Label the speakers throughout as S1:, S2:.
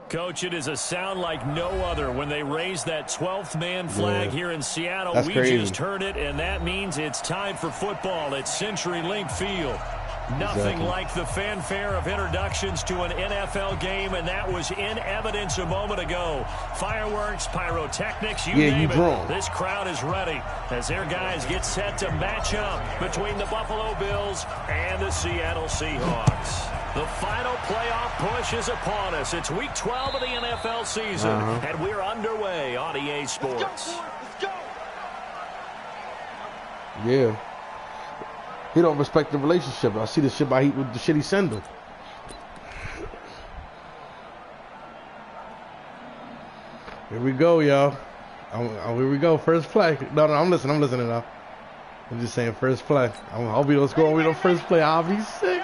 S1: Coach, it is a sound like no other when they raise that 12th man flag here in Seattle.
S2: That's crazy.
S1: Just heard it, and that means it's time for football at CenturyLink Field. Nothing like the fanfare of introductions to an NFL game, and that was in evidence a moment ago. Fireworks, pyrotechnics, you name it. This crowd is ready as their guys get set to match up between the Buffalo Bills and the Seattle Seahawks. The final playoff push is upon us. It's week 12 of the NFL season, and we're underway on EA Sports.
S3: Let's go.
S2: Yeah. He don't respect the relationship. I see the shit with the shit he send him. Here we go, y'all. Here we go. First play. No, I'm listening now. I'm just saying first play. I'll be scoring with the first play. I'll be sick.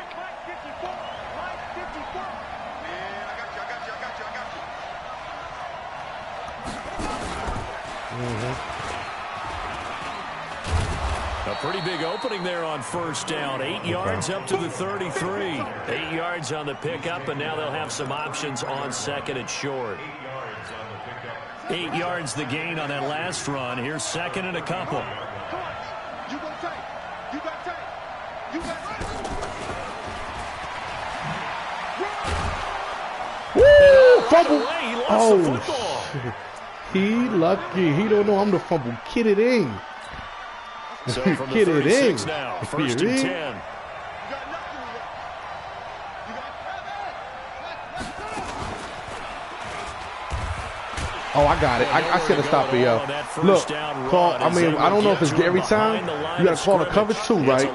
S1: A pretty big opening there on first down. 8 yards up to the 33. 8 yards on the pickup, and now they'll have some options on second and short. 8 yards the gain on that last run. Here's second and a couple.
S2: Woo! Fumble!
S1: He lost the football.
S2: Shit. He lucky. He don't know I'm the fumble. Kid it in.
S1: So from the 36 now, first and 10.
S2: Oh, I got it. I should have stopped it, yo. Look, call. I mean, I don't know if it's every time. You got to call the coverage too, right?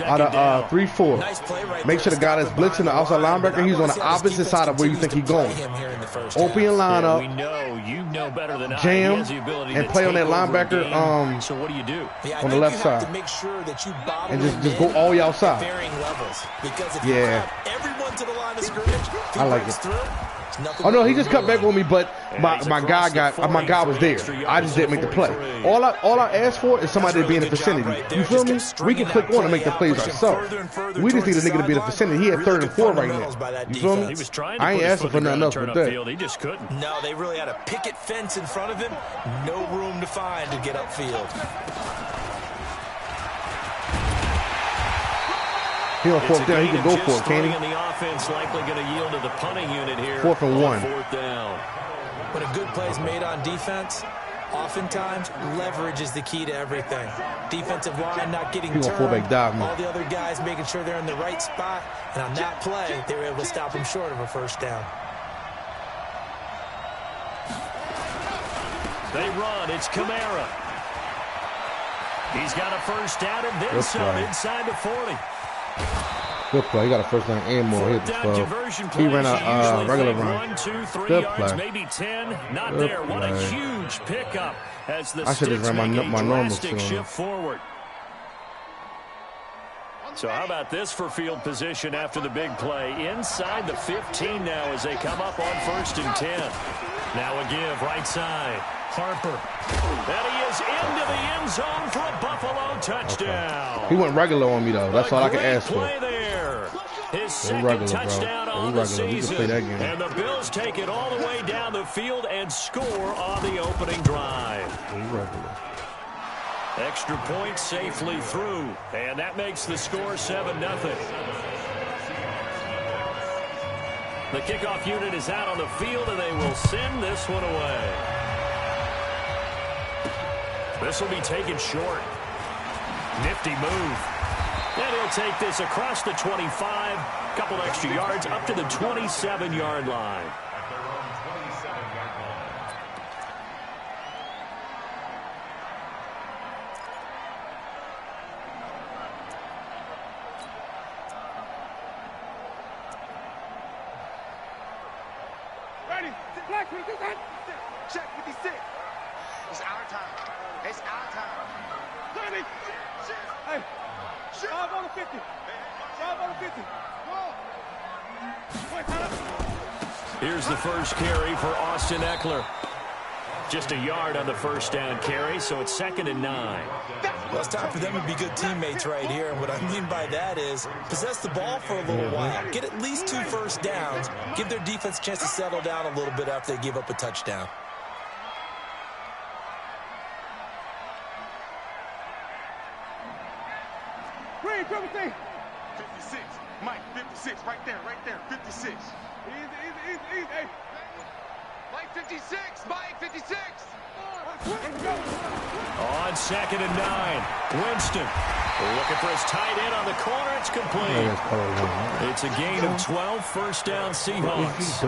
S2: Out of 3-4. Make sure the guy that's blitzing the outside linebacker, he's on the opposite side of where you think he's going. Open your line up, jam, and play on that linebacker.
S1: So what do you do?
S2: On the left side, and just go all y'all outside. Yeah, I like it. Oh no, he just cut back on me, but my guy was there. I just didn't make the play. All I asked for is somebody to be in the vicinity. You feel me? We can click on and make the plays ourselves. We just need a nigga to be in the vicinity. He had 3rd and 4 right now. You feel me? I ain't asking for nothing else but that.
S1: He just couldn't.
S3: No, they really had a picket fence in front of him. No room to find to get upfield.
S2: He on 4th down, he can go for it, can't he?
S1: And the offense likely going to yield to the punting unit here.
S2: 4th and 1.
S1: 4th down.
S3: When a good play is made on defense, oftentimes leverage is the key to everything. Defensive line not getting turned. All the other guys making sure they're in the right spot. And on that play, they were able to stop him short of a first down.
S1: They run. It's Kamara. He's got a first down and then some inside the 40.
S2: Good play. He got a first down and more. Hit the 12. He ran a regular run.
S1: 1, 2, 3
S2: Good
S1: yards,
S2: play.
S1: maybe 10. Not
S2: Good
S1: there. What a
S2: play.
S1: huge pickup as the
S2: I should have ran my normal
S1: shift forward. So how about this for field position after the big play? Inside the 15 now as they come up on 1st and 10. Now a give right side. Harper. And he is into the end zone for a Buffalo touchdown.
S2: Okay. He went regular on me, though. That's all I can ask for.
S1: There. His second touchdown on the season.
S2: Play that game.
S1: And the Bills take it all the way down the field and score on the opening drive. Extra point safely through. And that makes the score 7-0. The kickoff unit is out on the field, and they will send this one away. This will be taken short. Nifty move. And he'll take this across the 25. Couple extra yards up to the 27-yard line.
S4: Ready? Black 56. Check 56. It's our time. It's our time. 30. Hey. 5 on the 50. 5 on the 50. Go.
S1: Here's the first carry for Austin Eckler. Just a yard on the first down carry, so it's 2nd and 9.
S3: Well, it's time for them to be good teammates right here, and what I mean by that is possess the ball for a little while, get at least 2 first downs, give their defense a chance to settle down a little bit after they give up a touchdown.
S4: Green, 56. Mike, 56, right there, 56. Easy. Hey. Mike, 56, Mike, 56.
S1: On 2nd and 9, Winston looking for his tight end on the corner. It's complete. It's a gain of 12, first down Seahawks.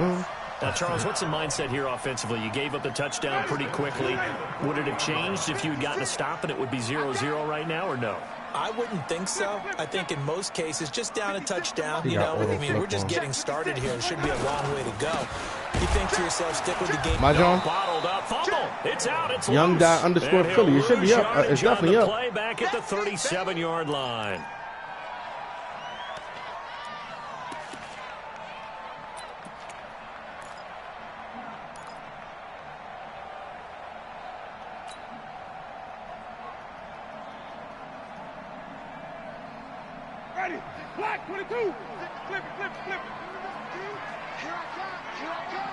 S1: Now, Charles, what's the mindset here offensively? You gave up the touchdown pretty quickly. Would it have changed if you had gotten a stop and it would be 0-0 right now, or no?
S3: I wouldn't think so. I think in most cases, just down a touchdown, you know, I mean, we're just getting started here. It should be a long way to go. You think to yourself, stick with the game.
S2: My John?
S1: Bottled up, fumble. It's out, it's
S2: Young
S1: loose.
S2: Dot underscore Philly. It should be up. It's definitely up.
S1: Play back at the 37-yard line.
S4: Ready. Black 22. Flip it. Here I come.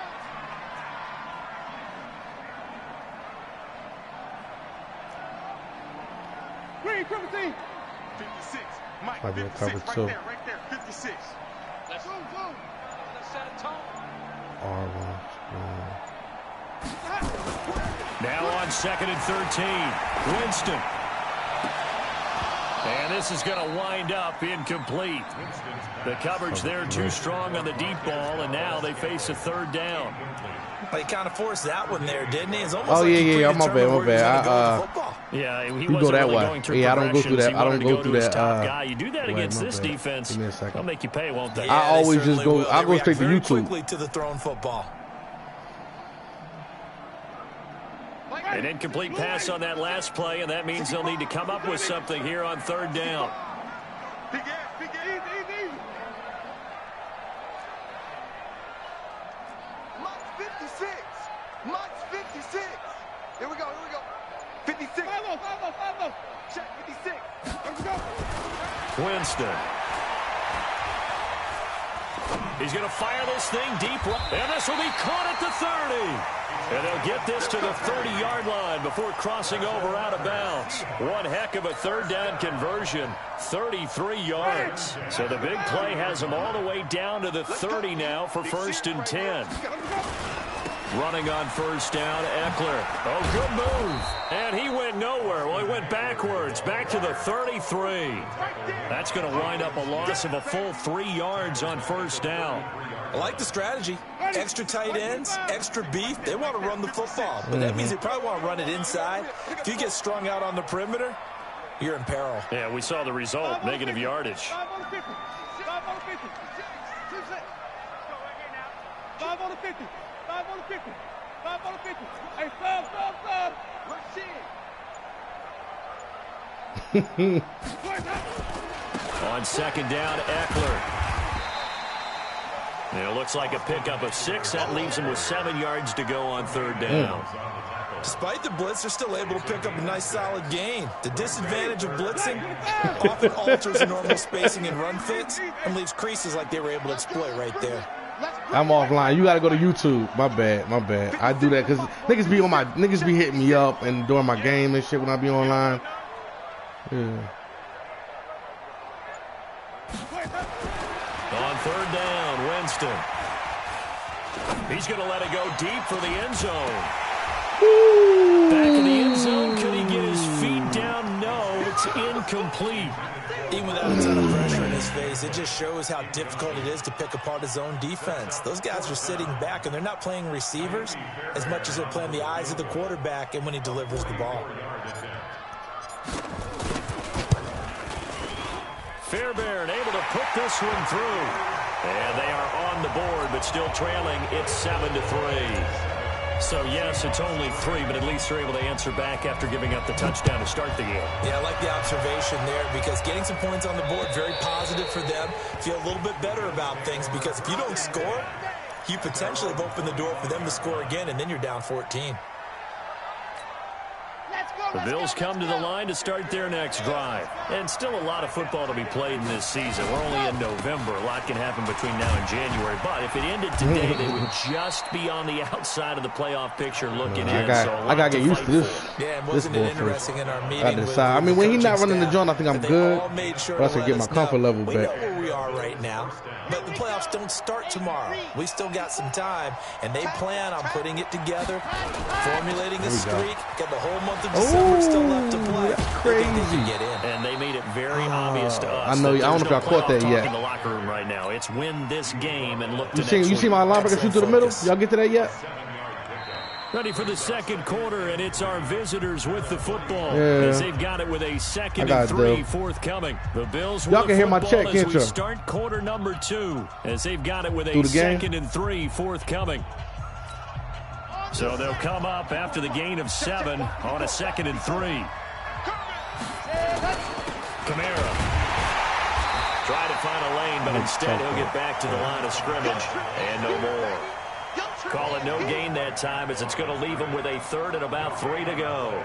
S4: Green, 56. Mike, 56, right there, 56. Let's go. Let's set a tone.
S1: Now on 2nd and 13, Winston. And this is going to wind up incomplete. The coverage there too strong on the deep ball, and now they face a 3rd down.
S3: Well, he kind of forced that one there, didn't he? It's almost
S2: yeah, my bad.
S1: Yeah, he
S2: go that way.
S1: going through
S2: I don't go through that. I don't go through that.
S1: Guy. You do that against this defense,
S2: give me a second.
S1: they'll make you pay, won't they?
S3: Yeah,
S2: I always just go.
S3: will.
S2: I go straight to YouTube.
S3: Quickly to the thrown football.
S1: An incomplete pass on that last play, and that means they'll need to come up with something here on 3rd down.
S4: Big ass, easy. Mike's 56. Here we go. 56. 5-0. Check 56. Let's go.
S1: Winston. He's going to fire this thing deep, and this will be caught at the 30. And they'll get this to the 30-yard line before crossing over out of bounds. One heck of a 3rd down conversion, 33 yards. So the big play has them all the way down to the 30 now for 1st and 10. Running on 1st down, Eckler. Oh, good move. And he went nowhere. Well, he went backwards, back to the 33. That's going to wind up a loss of a full 3 yards on 1st down.
S3: I like the strategy. Extra tight ends, extra beef. They want to run the football, but that means they probably want to run it inside. If you get strung out on the perimeter, you're in peril.
S1: Yeah, we saw the result, negative yardage.
S4: 5 on the 50. Hey, sub.
S1: On 2nd down, Eckler. It looks like a pickup of 6. That leaves him with 7 yards to go on 3rd down.
S3: Despite the blitz, they're still able to pick up a nice, solid gain. The disadvantage of blitzing often alters normal spacing and run fits and leaves creases like they were able to exploit right there.
S2: I'm offline. You got to go to YouTube. My bad. I do that because niggas be hitting me up and during my game and shit when I be online. Yeah.
S1: On 3rd down, Winston. He's going to let it go deep for the end zone. Back in the end zone, could he get his feet down? No, it's incomplete.
S3: Even without a ton of pressure in his face, it just shows how difficult it is to pick apart his own defense. Those guys are sitting back, and they're not playing receivers as much as they're playing the eyes of the quarterback and when he delivers the ball.
S1: Fairbairn able to put this one through. And they are on the board, but still trailing. It's 7-3. So, yes, it's only 3, but at least they're able to answer back after giving up the touchdown to start the game.
S3: Yeah, I like the observation there because getting some points on the board, very positive for them. Feel a little bit better about things because if you don't score, you potentially have opened the door for them to score again, and then you're down 14.
S1: The Bills come to the line to start their next drive. And still a lot of football to be played in this season. We're only in November. A lot can happen between now and January. But if it ended today, they would just be on the outside of the playoff picture looking in.
S2: I got to get used to this.
S3: Yeah, and wasn't it interesting in our meeting with
S2: I mean, when he's not running the joint, I think I'm good.
S3: Sure
S2: but I should get my comfort level back.
S3: We know where we are right now. But the playoffs don't start tomorrow. We still got some time, and they plan on putting it together, formulating a streak, got the whole month of December still left to play.
S2: That's crazy.
S3: They get in.
S1: And they made it very obvious to us.
S2: I know. I don't know if y'all caught that yet.
S1: In the locker room right now, it's win this game and look to
S2: you see my linebacker shoot to the middle? Y'all get to that yet?
S1: Ready for the second quarter, and it's our visitors with the football. As they've got it with a 2nd and 3 forthcoming. The Bills
S2: y'all can hear my check, can't you?
S1: Start quarter number 2, as they've got it with a 2nd and 3 forthcoming. So they'll come up after the gain of 7 on a 2nd and 3. Kamara. Try to find a lane, but instead he'll get back to the line of scrimmage, and no more. Call it no gain that time, as it's going to leave him with a 3rd and about 3 to go.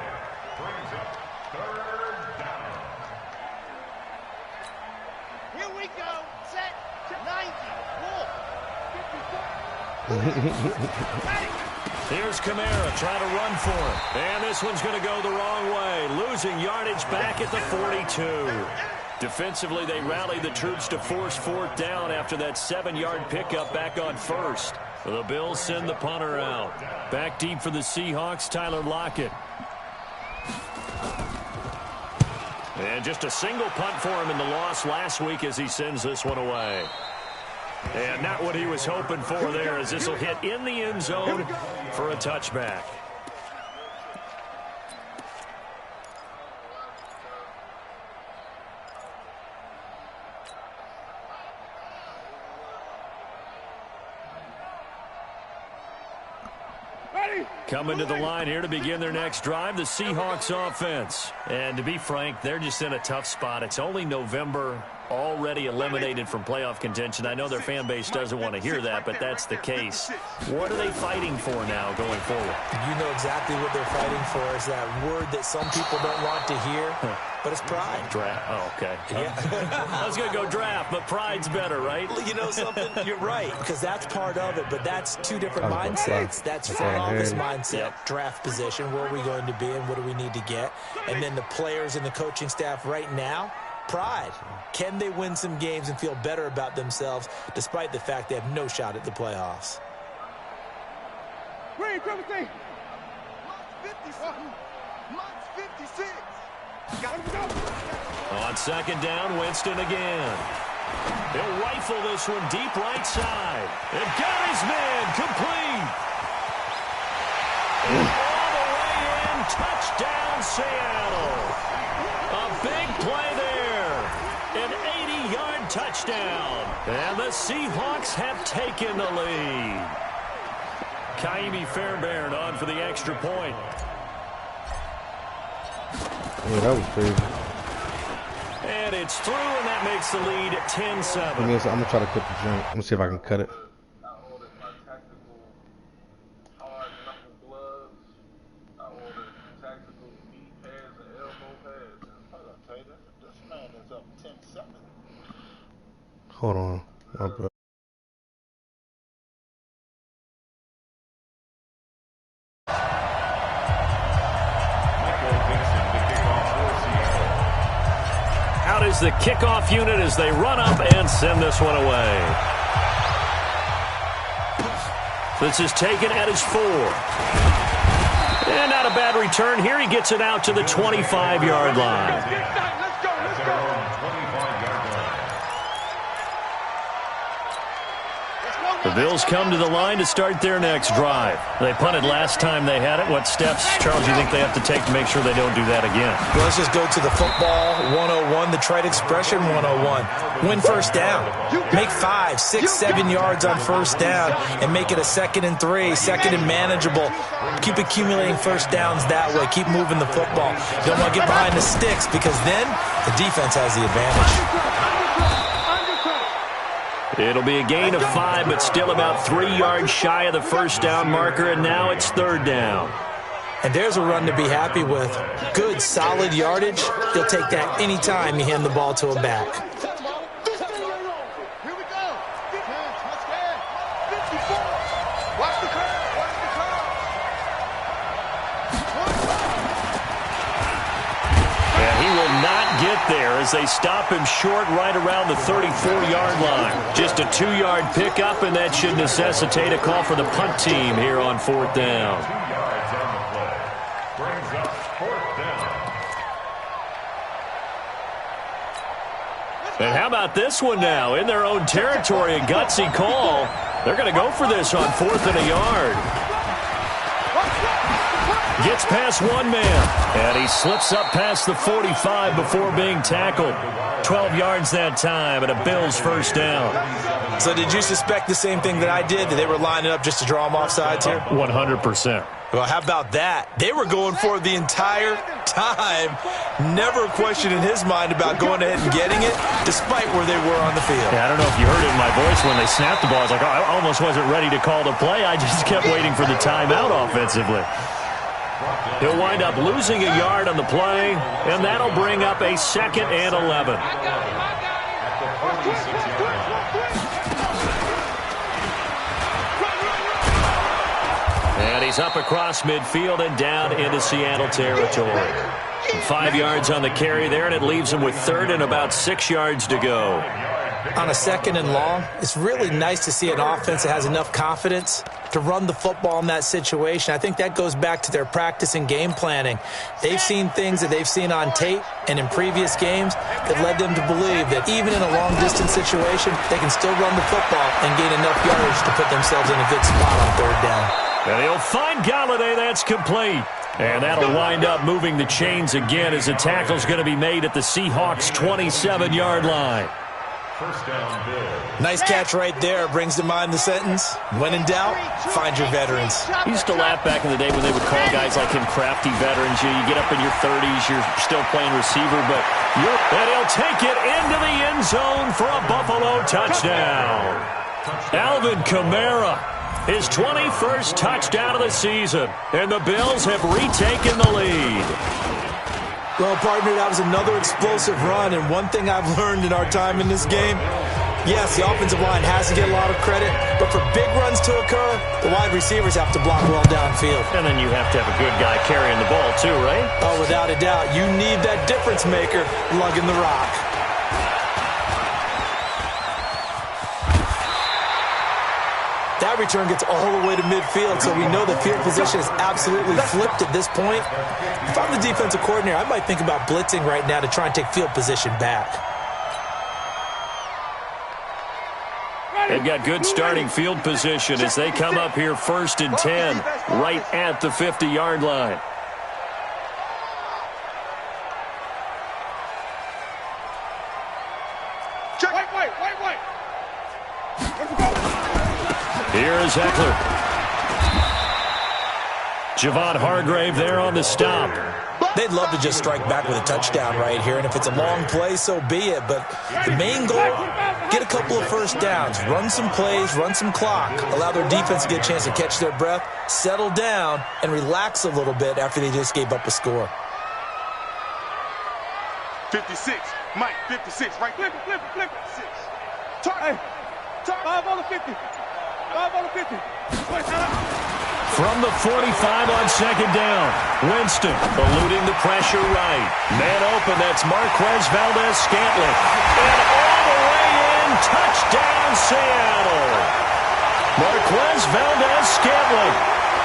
S4: Here we go. Set. 90.
S1: Here's Kamara trying to run for him. And this one's going to go the wrong way. Losing yardage back at the 42. Defensively, they rallied the troops to force 4th down after that 7-yard pickup back on 1st. The Bills send the punter out. Back deep for the Seahawks, Tyler Lockett. And just a single punt for him in the loss last week as he sends this one away. And not what he was hoping for there, as this will hit in the end zone for a touchback. Coming to the line here to begin their next drive, the Seahawks offense. And to be frank, they're just in a tough spot. It's only November, already eliminated from playoff contention. I know their fan base doesn't want to hear that, but that's the case. What are they fighting for now going forward?
S3: You know exactly what they're fighting for is that word that some people don't want to hear, but it's pride.
S1: Draft. Oh, okay.
S3: Yeah.
S1: I was going to go draft, but pride's better, right?
S3: You know something? You're right, because that's part of it, but that's 2 different mindsets. That's front office mindset, draft position, where are we going to be and what do we need to get? And then the players and the coaching staff right now, pride. Can they win some games and feel better about themselves despite the fact they have no shot at the playoffs?
S4: Green, 56. 56.
S1: On 2nd down, Winston again. He'll rifle this one deep right side. And got his man complete. All the way in, touchdown Seattle. A big play there. An 80-yard touchdown. And the Seahawks have taken the lead. Kaimi Fairbairn on for the extra point.
S2: Yeah, that was crazy.
S1: And it's through, and that makes the lead 10-7.
S2: I'm going to try to cut the joint. I'm going to see if I can cut it. Hold on. My bad.
S1: Out is the kickoff unit as they run up and send this one away. This is taken at his 4. And not a bad return here. He gets it out to the 25-yard line.
S4: Let's go. Let's go.
S1: The Bills come to the line to start their next drive. They punted last time they had it. What steps, Charles, do you think they have to take to make sure they don't do that again?
S3: Well, let's just go to the football 101, the trite expression 101. Win first down. Make 5, 6, 7 yards on first down and make it a 2nd and 3, 2nd and manageable. Keep accumulating first downs that way. Keep moving the football. You don't want to get behind the sticks because then the defense has the advantage.
S1: It'll be a gain of 5, but still about 3 yards shy of the first down marker, and now it's 3rd down.
S3: And there's a run to be happy with. Good, solid yardage. You'll take that any time you hand the ball to a back.
S4: Here we go. Defense, let's get 54. Watch the curve. Watch the curve.
S1: And he will not get there as they stop him short right around the 34-yard line. Just a 2-yard pickup, and that should necessitate a call for the punt team here on 4th down.
S5: 2 yards on the play. Brings up 4th down.
S1: And how about this one now? In their own territory, a gutsy call. They're going to go for this on 4th and a yard. Gets past one man, and he slips up past the 45 before being tackled. 12 yards that time, and a Bills first down.
S3: So did you suspect the same thing that I did, that they were lining up just to draw them off sides here?
S1: 100%.
S3: Well, how about that? They were going for it the entire time. Never a question in his mind about going ahead and getting it, despite where they were on the field.
S1: Yeah, I don't know if you heard it in my voice when they snapped the ball. I was like, I almost wasn't ready to call the play. I just kept waiting for the timeout offensively. He'll wind up losing a yard on the play, and that'll bring up a 2nd and 11. And he's up across midfield and down into Seattle territory. 5 yards on the carry there, and it leaves him with 3rd and about 6 yards to go.
S3: On a 2nd and long, it's really nice to see an offense that has enough confidence to run the football in that situation. I think that goes back to their practice and game planning. They've seen things that they've seen on tape and in previous games that led them to believe that even in a long-distance situation, they can still run the football and gain enough yardage to put themselves in a good spot on 3rd down.
S1: And he'll find Galladay. That's complete. And that'll wind up moving the chains again as the tackle's going to be made at the Seahawks' 27-yard line.
S5: First down, Bills.
S3: Nice catch right there. Brings to mind the sentence, when in doubt, find your veterans.
S1: I used to laugh back in the day when they would call guys like him crafty veterans. You get up in your 30s, you're still playing receiver, but and he'll take it into the end zone for a Buffalo touchdown. Alvin Kamara, his 21st touchdown of the season, and the Bills have retaken the lead.
S3: Well, partner, that was another explosive run, and one thing I've learned in our time in this game, yes, the offensive line has to get a lot of credit, but for big runs to occur, the wide receivers have to block well downfield.
S1: And then you have to have a good guy carrying the ball too, right?
S3: Oh, without a doubt. You need that difference maker lugging the rock. That return gets all the way to midfield, so we know the field position is absolutely flipped at this point. If I'm the defensive coordinator, I might think about blitzing right now to try and take field position back.
S1: They've got good starting field position as they come up here 1st and 10, right at the 50-yard line.
S4: Wait.
S1: Here is Eckler. Javon Hargrave there on the stop.
S3: They'd love to just strike back with a touchdown right here, and if it's a long play, so be it. But the main goal, get a couple of first downs, run some plays, run some clock, allow their defense to get a chance to catch their breath, settle down, and relax a little bit after they just gave up a score.
S4: 56. Mike, 56. Right. Flip it. 6. Turn. 5 on the 50. 5 on the 50.
S1: From the 45 on 2nd down, Winston eluding the pressure right. Man open, that's Marquez Valdez-Scantling. And all the way in, touchdown Seattle. Marquez Valdez-Scantling,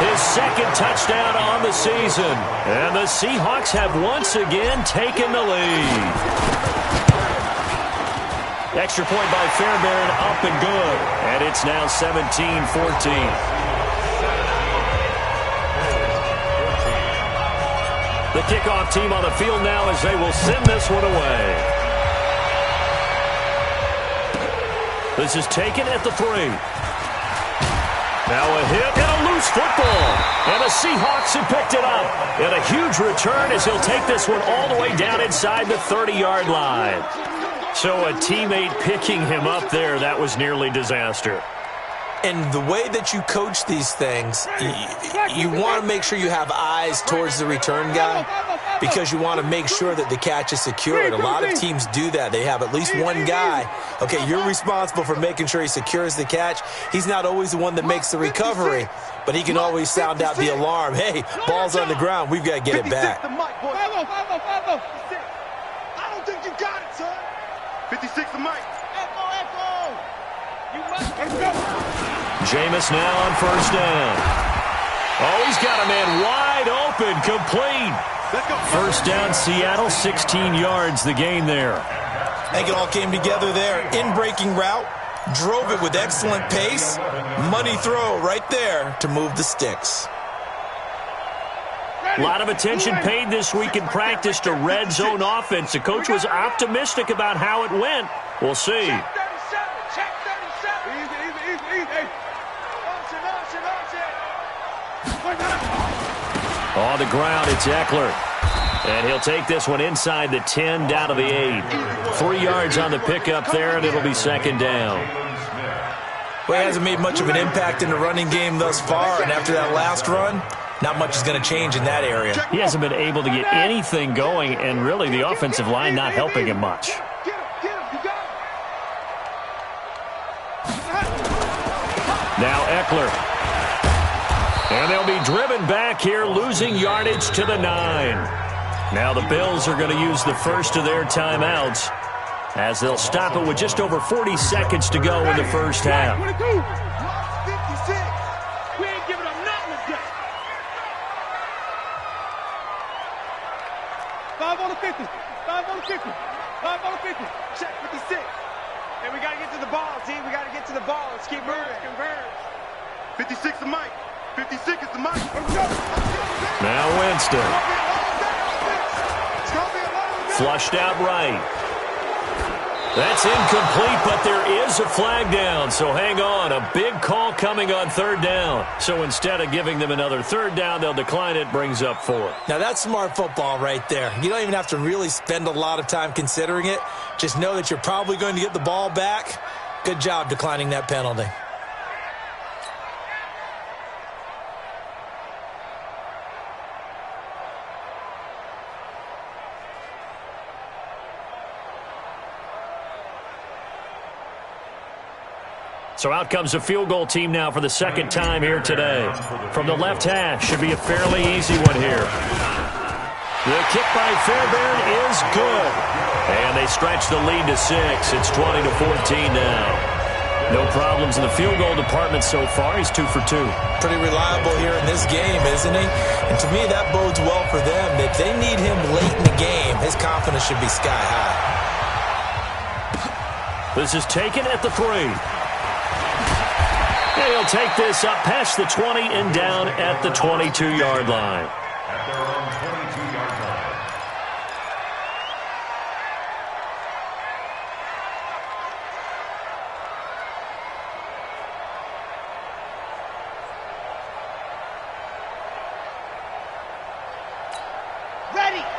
S1: his 2nd touchdown on the season. And the Seahawks have once again taken the lead. Extra point by Fairbairn, up and good. And it's now 17-14. The kickoff team on the field now as they will send this one away. This is taken at the 3. Now a hit and a loose football. And the Seahawks have picked it up. And a huge return as he'll take this one all the way down inside the 30-yard line. So a teammate picking him up there, that was nearly disaster.
S3: And the way that you coach these things, you want to make sure you have eyes towards the return guy because you want to make sure that the catch is secured. A lot of teams do that. They have at least one guy. Okay, you're responsible for making sure he secures the catch. He's not always the one that makes the recovery, but he can always sound out the alarm. Hey, ball's on the ground. We've got to get it back.
S4: I don't think you got it, son. 56 the mic. Echo. You must go.
S1: Jameis now on first down. Oh, he's got a man wide open, complete. First down, Seattle, 16 yards, the gain there.
S3: I think it all came together there. In-breaking route, drove it with excellent pace. Money throw right there to move the sticks.
S1: A lot of attention paid this week in practice to red zone offense. The coach was optimistic about how it went. We'll see.
S4: Check 37. Easy.
S1: On the ground, it's Eckler. And he'll take this one inside the 10, down to the 8. 3 yards on the pickup there, and it'll be second down.
S3: Well, he hasn't made much of an impact in the running game thus far, and after that last run, not much is going to change in that area.
S1: He hasn't been able to get anything going, and really the offensive line not helping him much. Now Eckler. And they'll be driven back here, losing yardage to the 9. Now the Bills are going to use the first of their timeouts as they'll stop it with just over 40 seconds to go in the first half.
S4: 22. 56. We ain't giving up nothing today. 5 on the 50. 5 on the 50. 5 on the 50. Check 56. And we got to get to the ball, team. We got to get to the ball. Let's keep moving. Converge. 56 the mic. 56 is the mic.
S1: Now Winston. Flushed out right. That's incomplete, but there is a flag down. So hang on. A big call coming on third down. So instead of giving them another third down, they'll decline it. Brings up 4.
S3: Now that's smart football right there. You don't even have to really spend a lot of time considering it. Just know that you're probably going to get the ball back. Good job declining that penalty.
S1: So out comes a field goal team now for the second time here today. From the left hash, should be a fairly easy one here. The kick by Fairbairn is good. And they stretch the lead to 6. It's 20-14 now. No problems in the field goal department so far. He's 2 for 2.
S3: Pretty reliable here in this game, isn't he? And to me, that bodes well for them. If they need him late in the game, his confidence should be sky high.
S1: This is taken at the 3. And he'll take this up past the 20 and down at the 22-yard line.
S5: At their own 22-yard line.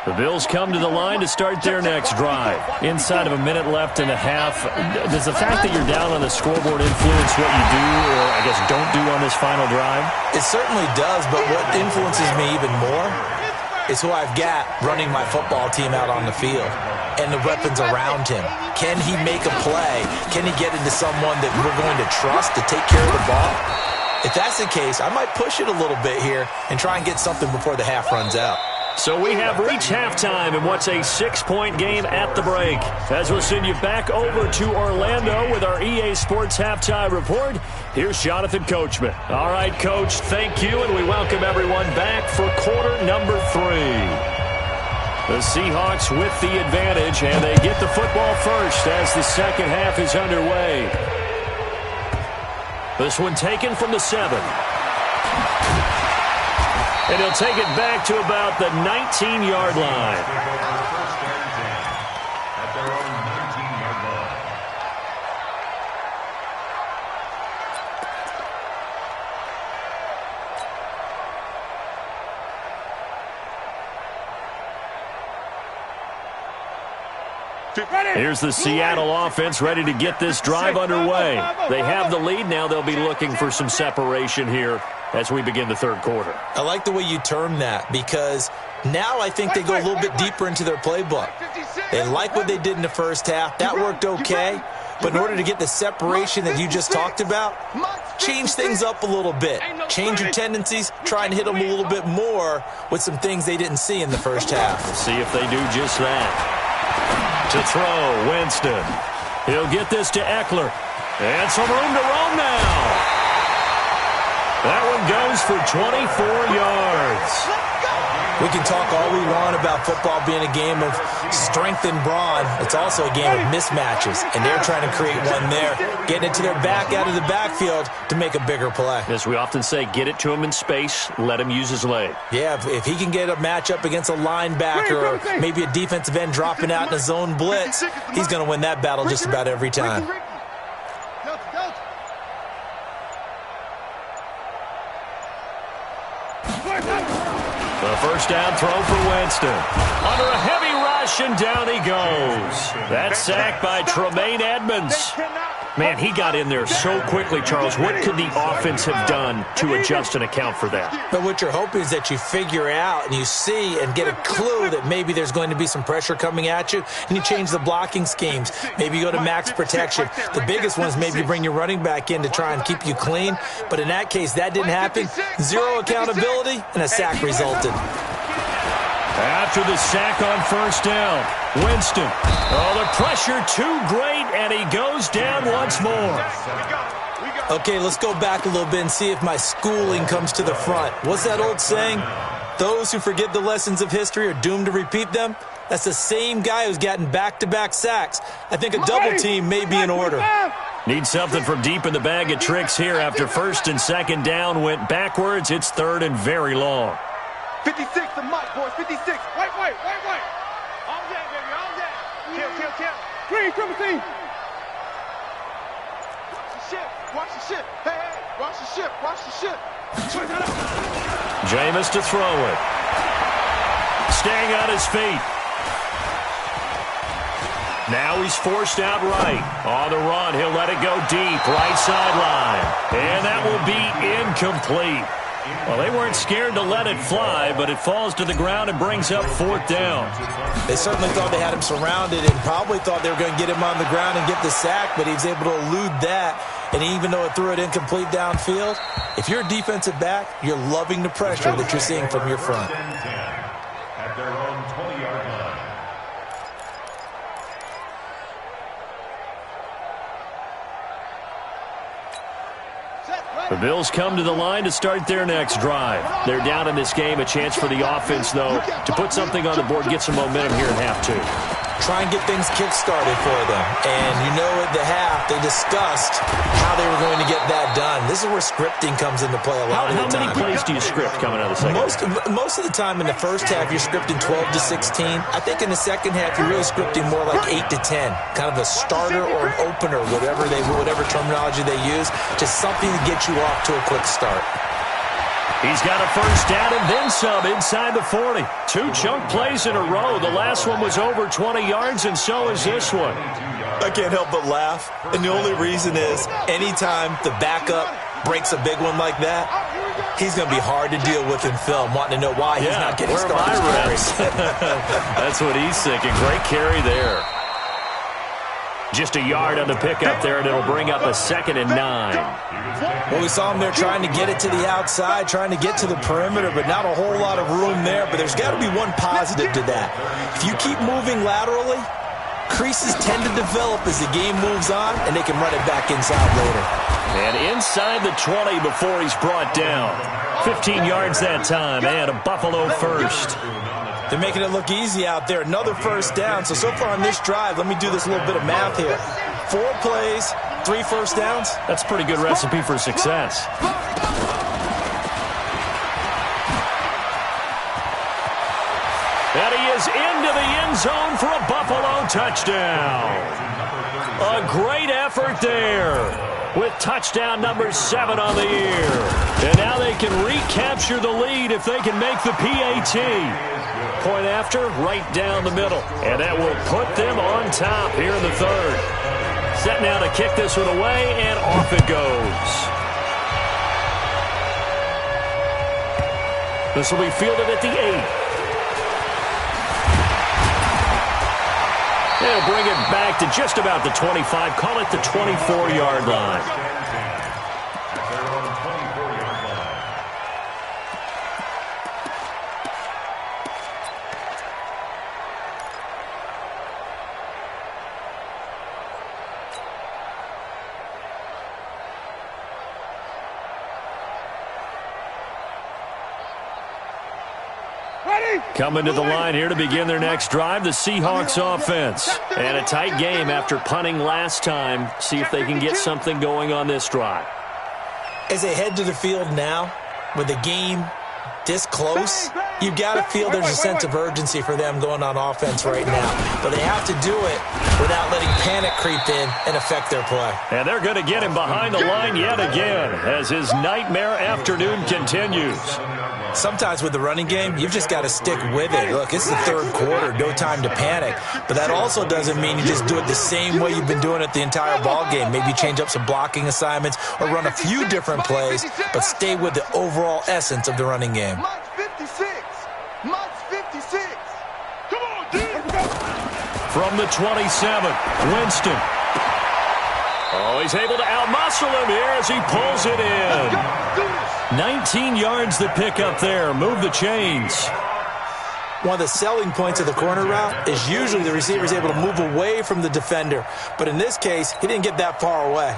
S1: The Bills come to the line to start their next drive. Inside of a minute left and a half, does the fact that you're down on the scoreboard influence what you do or, I guess, don't do on this final drive?
S3: It certainly does, but what influences me even more is who I've got running my football team out on the field and the weapons around him. Can he make a play? Can he get into someone that we're going to trust to take care of the ball? If that's the case, I might push it a little bit here and try and get something before the half runs out.
S1: So we have reached halftime in what's a 6-point game at the break. As we'll send you back over to Orlando with our EA Sports Halftime Report, here's Jonathan Coachman. All right, Coach, thank you, and we welcome everyone back for quarter number 3. The Seahawks with the advantage, and they get the football first as the second half is underway. This one taken from the 7. And he'll take it back to about the 19-yard line.
S5: At their own 19-yard line.
S1: Here's the Seattle offense ready to get this drive underway. They have the lead. Now they'll be looking for some separation here as we begin the third quarter.
S3: I like the way you term that, because now I think they go a little bit deeper into their playbook. They like what they did in the first half. That worked okay. But in order to get the separation that you just talked about, change things up a little bit. Change your tendencies. Try and hit them a little bit more with some things they didn't see in the first half.
S1: We'll see if they do just that. To throw, Winston. He'll get this to Eckler. And some room to roam now. That one goes for 24 yards.
S3: We can talk all we want about football being a game of strength and brawn. It's also a game of mismatches, and they're trying to create one there, getting it to their back out of the backfield to make a bigger play.
S1: As we often say, get it to him in space, let him use his leg.
S3: Yeah, if he can get a matchup against a linebacker or maybe a defensive end dropping out in a zone blitz, he's going to win that battle just about every time.
S1: The first down throw for Winston. Under a heavy rush, and down he goes. That's sacked by Tremaine Edmonds. Man, he got in there so quickly, Charles. What could the offense have done to adjust and account for that?
S3: But what you're hoping is that you figure out and you see and get a clue that maybe there's going to be some pressure coming at you, and you change the blocking schemes. Maybe you go to max protection. The biggest one is maybe you bring your running back in to try and keep you clean. But in that case, that didn't happen. Zero accountability, and a sack resulted.
S1: After the sack on first down, Winston. Oh, the pressure too great, and he goes down once more.
S3: Okay, let's go back a little bit and see if my schooling comes to the front. What's that old saying? Those who forget the lessons of history are doomed to repeat them. That's the same guy who's gotten back-to-back sacks. I think a double team may be in order.
S1: Need something from deep in the bag of tricks here after first and second down went backwards. It's third and very long.
S4: 56 to Mike, boys. 56. Wait. All day, baby. All day. Kill. Green, triple team. Watch the ship. Hey. Watch the ship.
S1: Jameis to throw it. Staying on his feet. Now he's forced out right. On the run, he'll let it go deep. Right sideline. And that will be incomplete. Well, they weren't scared to let it fly, but it falls to the ground and brings up fourth down.
S3: They certainly thought they had him surrounded and probably thought they were going to get him on the ground and get the sack, but he was able to elude that. And even though it threw it incomplete downfield, if you're a defensive back, you're loving the pressure that you're seeing from your front.
S5: At their own 20-yard line.
S1: The Bills come to the line to start their next drive. They're down in this game. A chance for the offense, though, to put something on the board, get some momentum here in half two.
S3: Try and get things kick-started for them. And you know at the half, they discussed how they were going to get that done. This is where scripting comes into play a lot of the time.
S1: How many plays do you script coming out of the second half?
S3: Most of the time in the first half, you're scripting 12 to 16. I think in the second half, you're really scripting more like 8 to 10. Kind of a starter or an opener, whatever terminology they use. Just something to get you off to a quick start.
S1: He's got a first down and then some inside the 40. 2 chunk plays in a row. The last one was over 20 yards, and so is this one.
S3: I can't help but laugh. And the only reason is anytime the backup breaks a big one like that, he's going to be hard to deal with in film, wanting to know why he's not getting started.
S1: That's what he's thinking. Great carry there. Just a yard on the pickup there, and it'll bring up a 2nd and 9.
S3: Well, we saw him there trying to get it to the outside, trying to get to the perimeter, but not a whole lot of room there. But there's got to be one positive to that. If you keep moving laterally, creases tend to develop as the game moves on, and they can run it back inside later.
S1: And inside the 20 before he's brought down. 15 yards that time, and a Buffalo first.
S3: They're making it look easy out there. Another first down. So far on this drive, let me do this little bit of math here. 4 plays, 3 first downs.
S1: That's a pretty good recipe for success. And he is into the end zone for a Buffalo touchdown. A great effort there with touchdown number 7 on the year. And now they can recapture the lead if they can make the PAT. Point after, right down the middle. And that will put them on top here in the third. Set now to kick this one away, and off it goes. This will be fielded at the 8. They'll bring it back to just about the 25. Call it the 24-yard line. Coming to the line here to begin their next drive, the Seahawks offense. And a tight game after punting last time. See if they can get something going on this drive.
S3: As they head to the field now, with the game this close, you've got to feel there's a sense of urgency for them going on offense right now. But they have to do it without letting panic creep in and affect their play.
S1: And they're going to get him behind the line yet again as his nightmare afternoon continues.
S3: Sometimes with the running game, you've just got to stick with it. Look, it's the third quarter, no time to panic. But that also doesn't mean you just do it the same way you've been doing it the entire ball game. Maybe change up some blocking assignments or run a few different plays, but stay with the overall essence of the running game.
S4: March 56. March 56. Come on, dude.
S1: From the 27, Winston. Oh, he's able to outmuscle him here as he pulls it in. 19 yards to pick up there. Move the chains.
S3: One of the selling points of the corner route is usually the receiver is able to move away from the defender. But in this case, he didn't get that far away.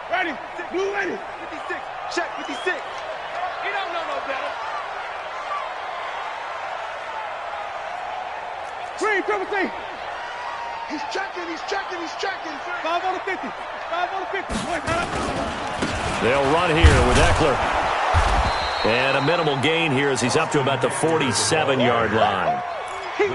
S4: Ready. Blue ready. 56. Check 56. He don't know no better. Green, triple T. He's checking, he's checking, he's checking. 5 on the 50. 5 on the 50.
S1: They'll run here with Eckler. And a minimal gain here as he's up to about the 47-yard line.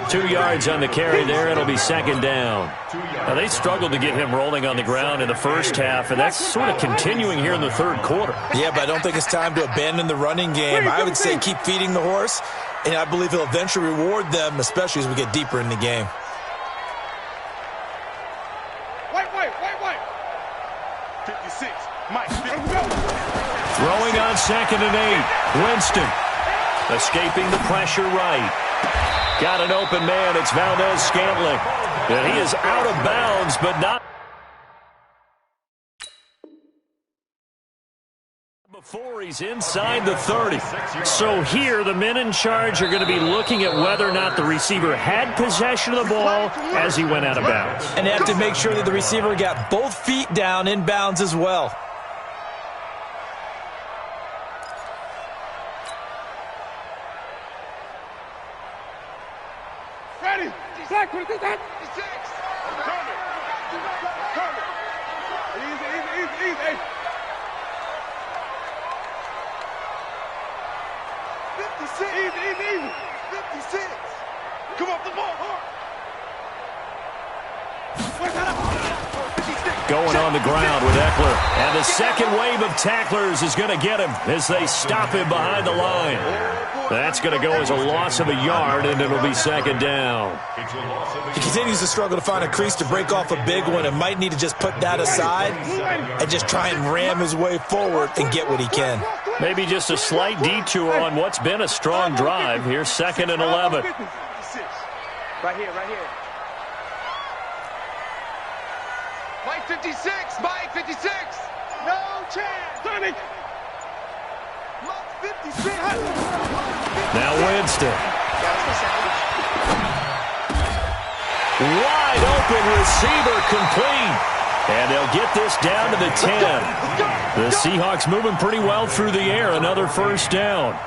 S1: 2 yards on the carry there. It'll be second down. Now, they struggled to get him rolling on the ground in the first half, and that's sort of continuing here in the third quarter.
S3: Yeah, but I don't think it's time to abandon the running game. I would say keep feeding the horse, and I believe he'll eventually reward them, especially as we get deeper in the game.
S4: Wait. 56. Mike.
S1: Throwing on second and 8. Winston escaping the pressure right. Got an open man. It's Valdez-Scantling. And he is out of bounds, but not before he's inside the 30. So here, the men in charge are going to be looking at whether or not the receiver had possession of the ball as he went out of bounds.
S3: And they have to make sure that the receiver got both feet down in bounds as well.
S4: Ready. Black, what is that? 56. Easy. 56. Easy. 56. Come off the ball, hard.
S1: Going on the ground with Eckler. And the second wave of tacklers is going to get him as they stop him behind the line. That's going to go as a loss of a yard, and it'll be second down.
S3: He continues to struggle to find a crease to break off a big one and might need to just put that aside and just try and ram his way forward and get what he can.
S1: Maybe just a slight detour on what's been a strong drive. Here's second and 11.
S4: Right here. Mike 56. Mike 56. No chance. Tony. Mike 56.
S1: Now Winston. Wide open receiver complete. And they'll get this down to the 10. The Seahawks moving pretty well through the air. Another first down.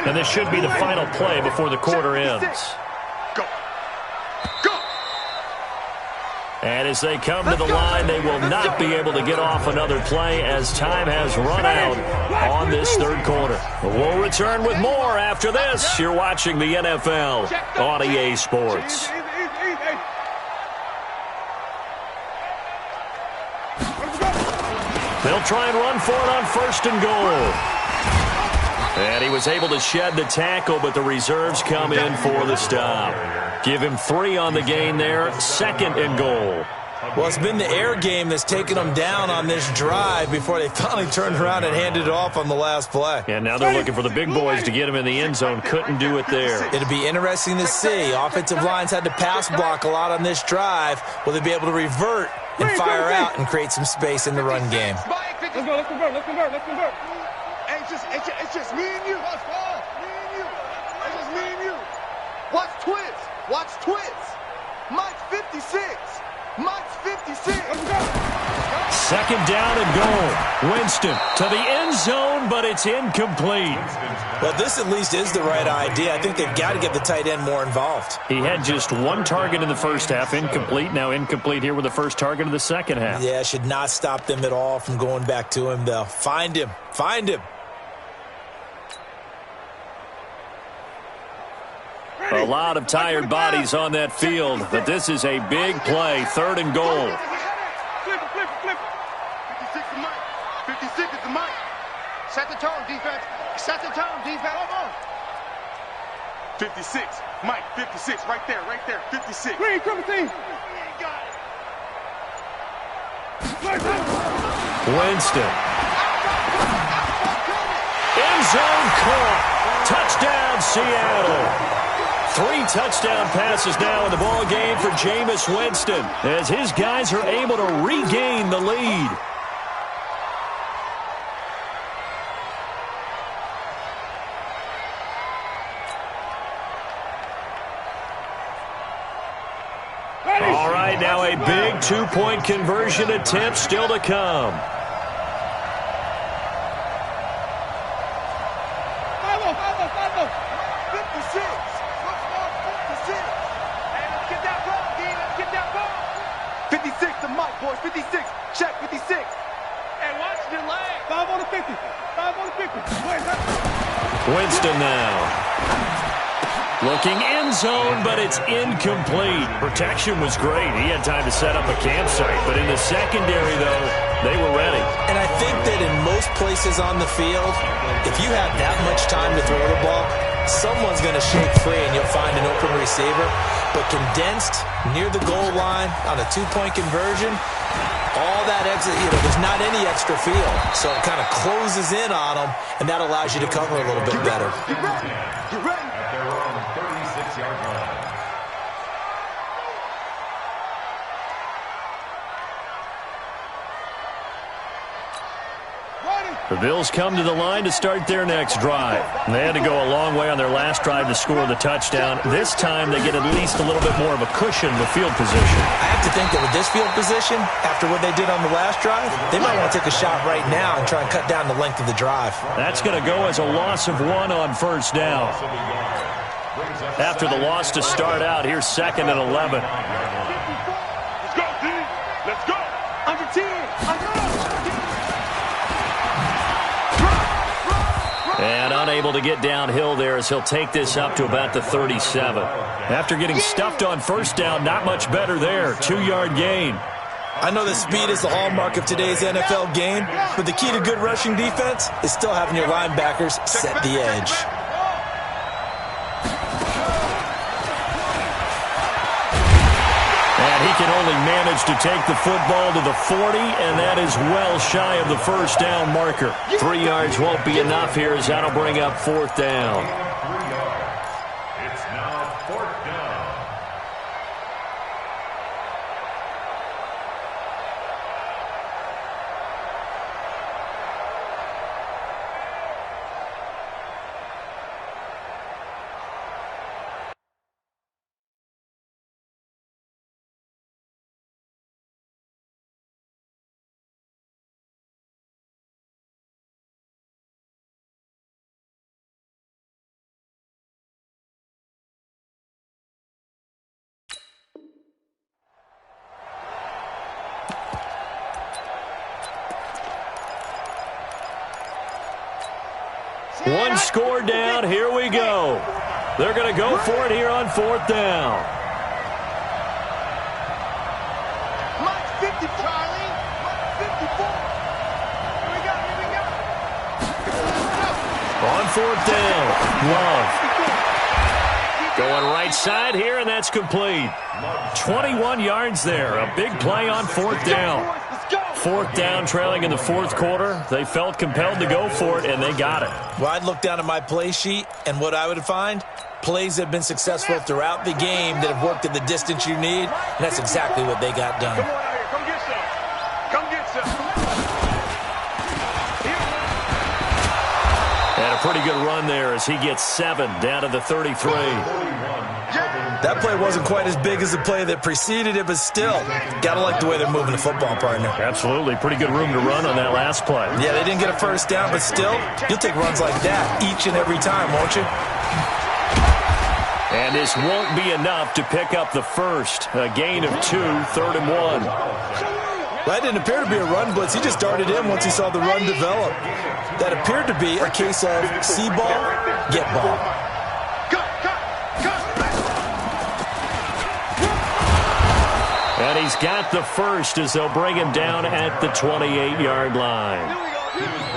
S1: And this should be the final play before the quarter ends.
S4: Go. Go.
S1: And as they come to the line, they will not be able to get off another play as time has run out on this third quarter. We'll return with more after this. You're watching the NFL on EA Sports. They'll try and run for it on first and goal. And he was able to shed the tackle, but the reserves come in for the stop. Give him 3 on the gain there, second and goal.
S3: Well, it's been the air game that's taken them down on this drive before they finally turned around and handed it off on the last play.
S1: And now they're looking for the big boys to get him in the end zone. Couldn't do it there.
S3: It'll be interesting to see. Offensive lines had to pass block a lot on this drive. Will they be able to revert and fire out and create some space in the run game?
S4: Let's go, let's convert, let's convert, let's convert. Hey, it's just me and you. That's all. Me and you. It's just me and you. Watch twits. Watch twits. Mike's 56. Mike's 56.
S1: Second down and goal. Winston to the end zone, but it's incomplete.
S3: Well, this at least is the right idea. I think they've got to get the tight end more involved.
S1: He had just 1 target in the first half, incomplete. Now incomplete here with the first target of the second half.
S3: Yeah, should not stop them at all from going back to him, though. Find him. Find him.
S1: A lot of tired bodies on that field, but this is a big play, third and goal.
S4: Flip it, flip it, flip it. 56 is Mike. 56 is the Mike. Set the tone, defense. Set the tone, defense. Come on. 56. Mike, 56. Right there, right there. 56. Green, come team.
S1: Winston. End zone caught. Touchdown, Seattle. 3 touchdown passes now in the ball game for Jameis Winston as his guys are able to regain the lead. All right, now a big 2-point conversion attempt still to come. Winston now. Looking end zone, but it's incomplete. Protection was great. He had time to set up a campsite, but in the secondary, though, they were ready.
S3: And I think that in most places on the field, if you have that much time to throw the ball, someone's going to shake free and you'll find an open receiver. But condensed near the goal line on a 2-point conversion, all that exit, there's not any extra field. So it kind of closes in on them, and that allows you to cover a little bit better.
S4: Get ready.
S5: At their own 36-yard line.
S1: The Bills come to the line to start their next drive. They had to go a long way on their last drive to score the touchdown. This time they get at least a little bit more of a cushion with field position.
S3: I have to think that with this field position, after what they did on the last drive, they might want to take a shot right now and try and cut down the length of the drive.
S1: That's going to go as a loss of 1 on first down. After the loss to start out, here's second and 11.
S4: Let's go, D. Let's go. Under 10.
S1: And unable to get downhill there as he'll take this up to about the 37. After getting stuffed on first down, not much better there. 2-yard gain.
S3: I know that speed is the hallmark of today's NFL game, but the key to good rushing defense is still having your linebackers set the edge.
S1: And he can only manage to take the football to the 40, and that is well shy of the first down marker. 3 yards won't be enough here as that'll bring up fourth down. One score down. Here we go. They're going to go for it here on 4th down.
S4: Mike 50, Charlie. Mike 54. Here we go.
S1: On 4th down. Love. Going right side here, and that's complete. 21 yards there. A big play on 4th down. 4th down, trailing in the 4th quarter. They felt compelled to go for it, and they got it.
S3: Well, I'd look down at my play sheet, and what I would find, plays that have been successful throughout the game that have worked at the distance you need, and that's exactly what they got done.
S4: Come on out here. Come get some. Come get some.
S1: And a pretty good run there as he gets 7 down to the 33.
S3: That play wasn't quite as big as the play that preceded it, but still, gotta like the way they're moving the football, partner.
S1: Absolutely. Pretty good room to run on that last play.
S3: Yeah, they didn't get a first down, but still, you'll take runs like that each and every time, won't you?
S1: And this won't be enough to pick up the first. A gain of 2, 3rd and 1.
S3: That didn't appear to be a run blitz. He just darted in once he saw the run develop. That appeared to be a case of see ball, get ball.
S1: And he's got the first as they'll bring him down at the 28-yard line.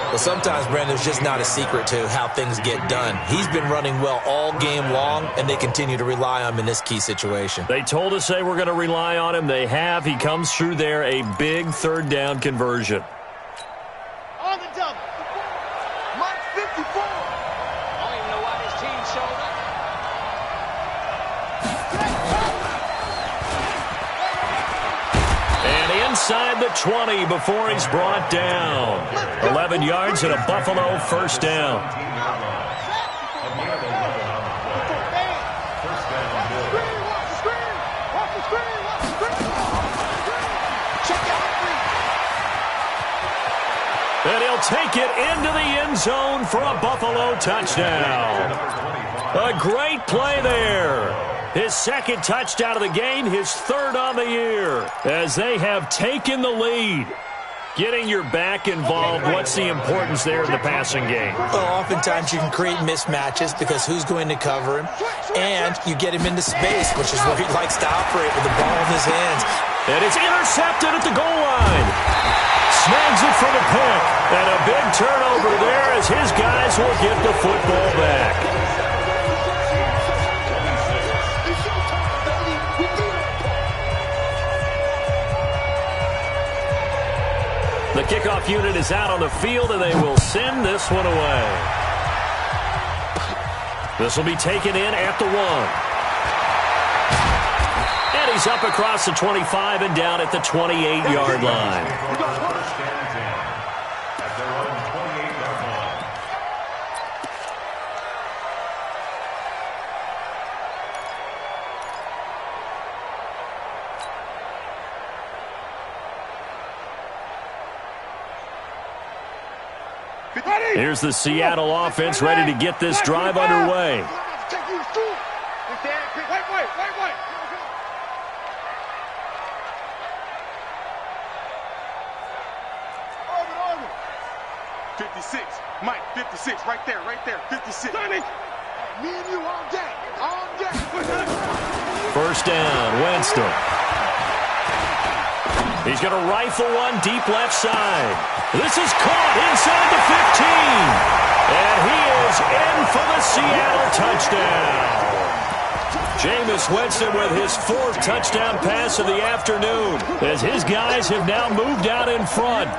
S3: Well, sometimes, Brandon, there's just not a secret to how things get done. He's been running well all game long, and they continue to rely on him in this key situation.
S1: They told us they were going to rely on him. They have. He comes through there, a big 3rd down conversion.
S4: On the double. Mike 54. I don't even know why this team showed up.
S1: Inside the 20 before he's brought down. 11 yards and a Buffalo first down. And he'll take it into the end zone for a Buffalo touchdown. A great play there. His 2nd touchdown of the game, his 3rd on the year, as they have taken the lead. Getting your back involved, what's the importance there in the passing game?
S3: Well, oftentimes you can create mismatches because who's going to cover him, and you get him into space, which is where he likes to operate with the ball in his hands.
S1: And it's intercepted at the goal line. Snags it for the pick, and a big turnover there as his guys will get the football back. The kickoff unit is out on the field, and they will send this one away. This will be taken in at the 1. And he's up across the 25 and down at the 28-yard line. Here's the Seattle offense ready to get this drive underway.
S4: Wait. Orbit. 56. Mike, 56. Right there. 56. Sonny. Me and you all day.
S1: First down, Winston. He's going to rifle one deep left side. This is caught inside the 15. And he is in for the Seattle touchdown. Jameis Winston with his 4th touchdown pass of the afternoon, as his guys have now moved out in front.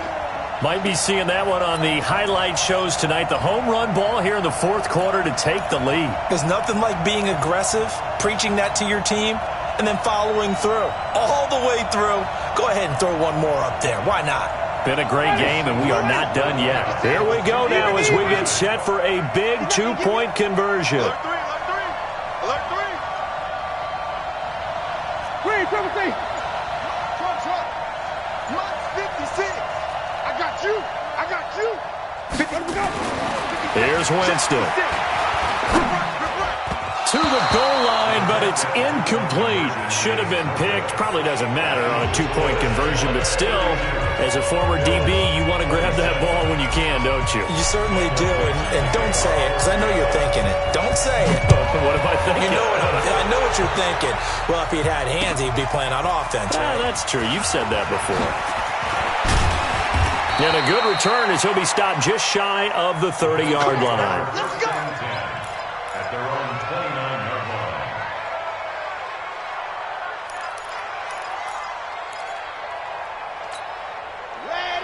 S1: Might be seeing that one on the highlight shows tonight. The home run ball here in the 4th quarter to take the lead.
S3: There's nothing like being aggressive, preaching that to your team, and then following through. All the way through. Go ahead and throw one more up there. Why not?
S1: Been a great game, and we are not done yet. Here we go now as we get set for a big 2-point conversion.
S4: Alert 3. Green, 17. Truck. Mike 56. I got you. 50.
S1: Here's Winston. To the goal line, but It's incomplete. Should have been picked. Probably doesn't matter on a 2-point conversion, but still, as a former DB, you want to grab that ball when you can, don't you?
S3: You certainly do, and don't say it, because I know you're thinking it. Don't say it.
S1: What am I thinking?
S3: I know what you're thinking. Well, if he'd had hands, he'd be playing on offense, right?
S1: That's true. You've said that before. And a good return as he'll be stopped just shy of the 30-yard line.
S5: Let's go. At their own 29-yard line.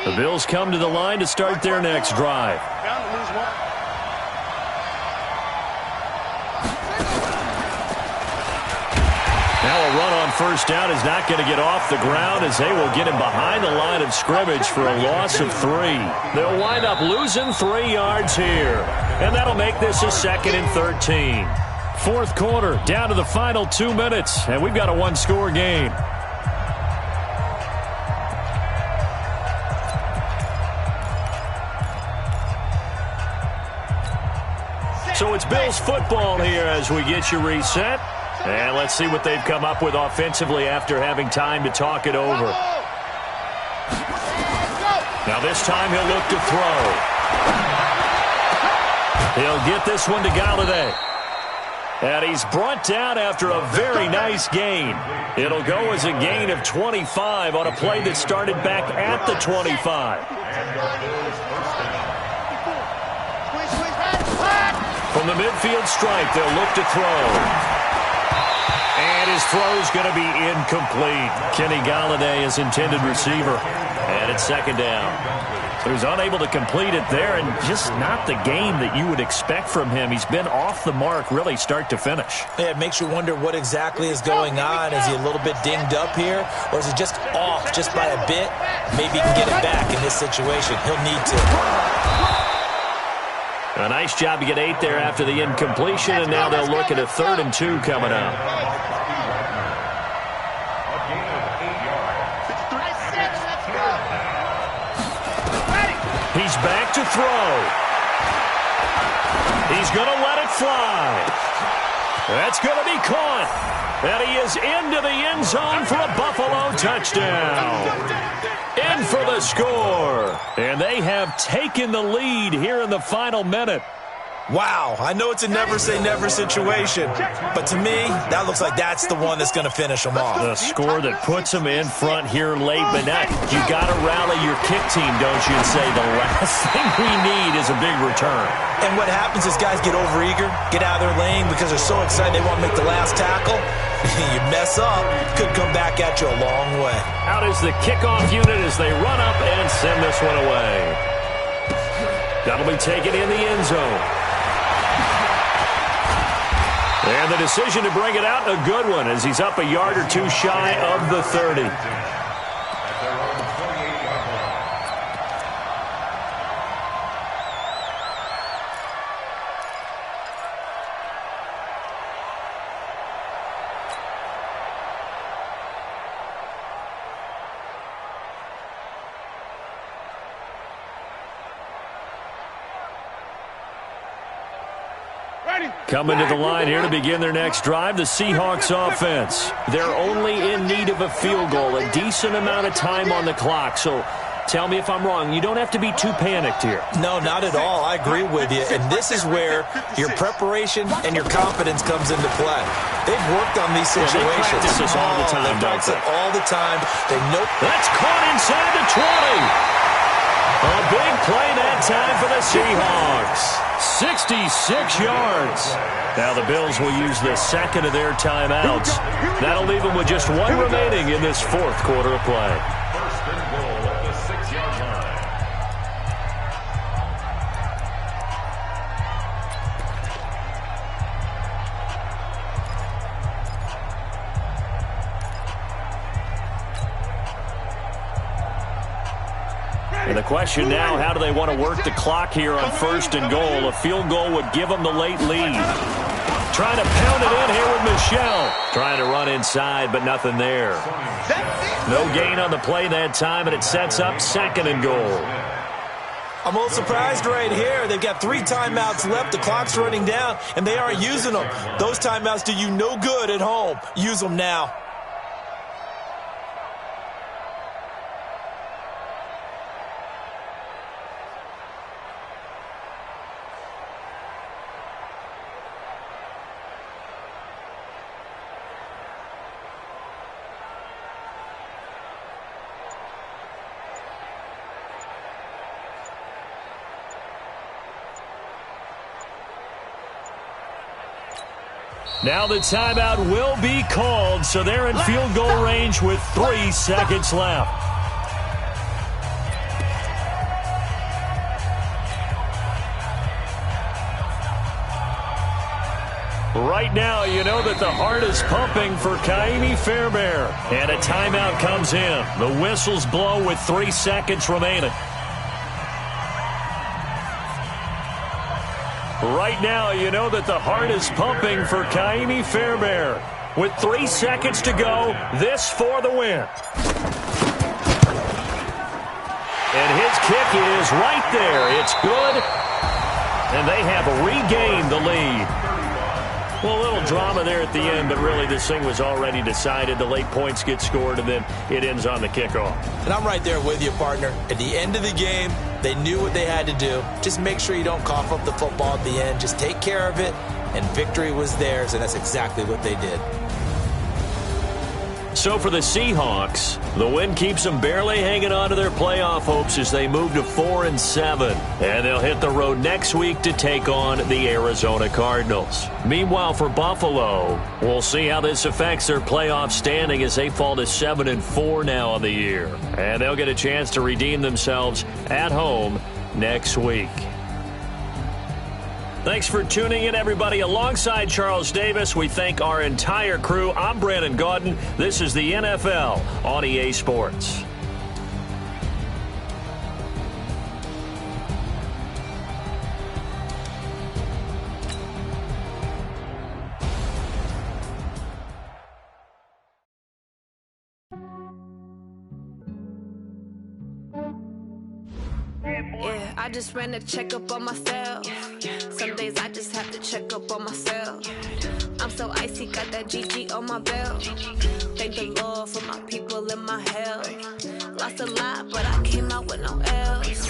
S1: The Bills come to the line to start their next drive. Now a run on first down is not going to get off the ground as they will get him behind the line of scrimmage for a loss of 3. They'll wind up losing 3 yards here. And that'll make this a 2nd and 13. Fourth quarter, down to the final 2 minutes, and we've got a one-score game. So it's Bills football here as we get you reset. And let's see what they've come up with offensively after having time to talk it over. Now this time he'll look to throw. He'll get this one to Galladay. And he's brought down after a very nice gain. It'll go as a gain of 25 on a play that started back at the 25. From the midfield stripe, they'll look to throw. And his throw's going to be incomplete. Kenny Galladay is intended receiver. And it's 2nd down. So he's unable to complete it there, and just not the game that you would expect from him. He's been off the mark really start to finish.
S3: Yeah, it makes you wonder what exactly is going on. Is he a little bit dinged up here, or is he just off just by a bit? Maybe he can get it back in this situation. He'll need to.
S1: A nice job to get 8 there after the incompletion, and now they'll look at a 3rd and 2 coming up. He's back to throw. He's going to let it fly. That's going to be caught. And he is into the end zone for a Buffalo touchdown. In for the score. And they have taken the lead here in the final minute.
S3: Wow, I know it's a never-say-never situation, but to me, that looks like that's the one that's going to finish them off.
S1: The score that puts them in front here late, but now you got to rally your kick team, don't you, and say the last thing we need is a big return.
S3: And what happens is guys get overeager, get out of their lane because they're so excited they want to make the last tackle. You mess up, could come back at you a long way.
S1: Out is the kickoff unit as they run up and send this one away. That'll be taken in the end zone. And the decision to bring it out, a good one, as he's up a yard or 2 shy of the 30. Coming to the line here to begin their next drive, the Seahawks offense. They're only in need of a field goal, a decent amount of time on the clock. So tell me if I'm wrong. You don't have to be too panicked here.
S3: No, not at all. I agree with you. And this is where your preparation and your confidence comes into play. They've worked on these situations.
S1: They practice this all the time,
S3: They practice it all the time. They know.
S1: That's caught inside the 20. A big play that time for the Seahawks. 66 yards. Now the Bills will use the second of their timeouts. That'll leave them with just 1 remaining in this fourth quarter of play.
S5: First and goal at the 6-yard line.
S1: And the question now, how do they want to work the clock here on first and goal? A field goal would give them the late lead. Trying to pound it in here with Michel. Trying to run inside, but nothing there. No gain on the play that time, and it sets up second and goal.
S3: I'm a little surprised right here. They've got 3 timeouts left. The clock's running down, and they aren't using them. Those timeouts do you no good at home. Use them now.
S1: Now the timeout will be called, so they're in field goal range with 3 seconds left. Right now, you know that the heart is pumping for Kaimi Fairbairn. And a timeout comes in. The whistles blow with 3 seconds remaining. Right now, you know that the heart is pumping for Kaimi Fairbairn. With 3 seconds to go, this for the win. And his kick is right there. It's good. And they have regained the lead. Well, a little drama there at the end, but really this thing was already decided. The late points get scored, and then it ends on the kickoff.
S3: And I'm right there with you, partner. At the end of the game, they knew what they had to do. Just make sure you don't cough up the football at the end. Just take care of it, and victory was theirs, and that's exactly what they did.
S1: So for the Seahawks, the win keeps them barely hanging on to their playoff hopes as they move to 4-7. And they'll hit the road next week to take on the Arizona Cardinals. Meanwhile, for Buffalo, we'll see how this affects their playoff standing as they fall to 7-4 now on the year. And they'll get a chance to redeem themselves at home next week. Thanks for tuning in, everybody. Alongside Charles Davis, we thank our entire crew. I'm Brandon Gaudin. This is the NFL on EA Sports.
S6: Yeah, I just ran a checkup on myself. Some days I just have to check up on myself. I'm so icy, got that GG on my belt. Thank the Lord for my people and my health. Lost a lot, but I came out with no L's.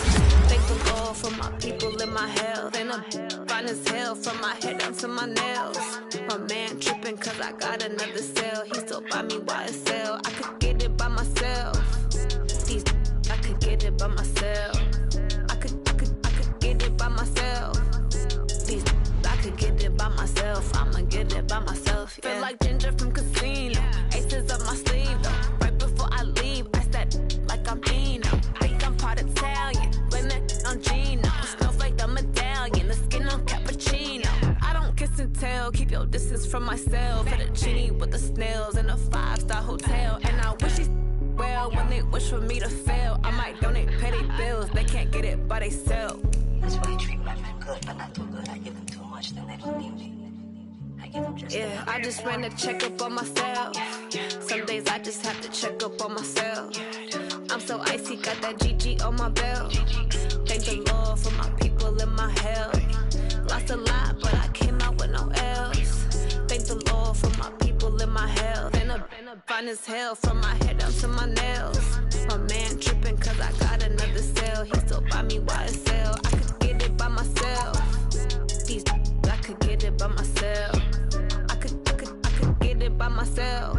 S6: Thank the Lord for my people and my health. And I'm fine as hell from my head down to my nails. My man tripping cause I got another cell. He still buy me YSL. I could get it by myself. These I could get it by myself. I could get it by myself. These I could get it by myself. I'ma get it by myself. Yeah. Feel like Ginger from Casino. Aces up my sleeve though. Right before I leave, I said like I'm Dino. Think I'm part Italian. Blame that on Gino. Snowflake the medallion. The skin on cappuccino. I don't kiss and tell. Keep your distance from myself. Fettuccine with the snails in a 5-star hotel. And I wish he's well when they wish for me to fail. I might donate petty bills. They can't get it by themselves.
S7: That's why I treat my men good, but not too good. I give them too much, then they don't need me. I give them just
S6: yeah, I just ran a checkup on myself. Some days I just have to check up on myself. I'm so icy, got that GG on my belt. Thank the Lord for my people and my health. Lost a lot, but I came out with no L's. Thank the Lord for my people and my health. And I'm fine as hell from my head down to my nails. My man tripping cause I got another cell. He still buy me YSL. I could get it by myself. These I could get it by myself. I could get it by myself.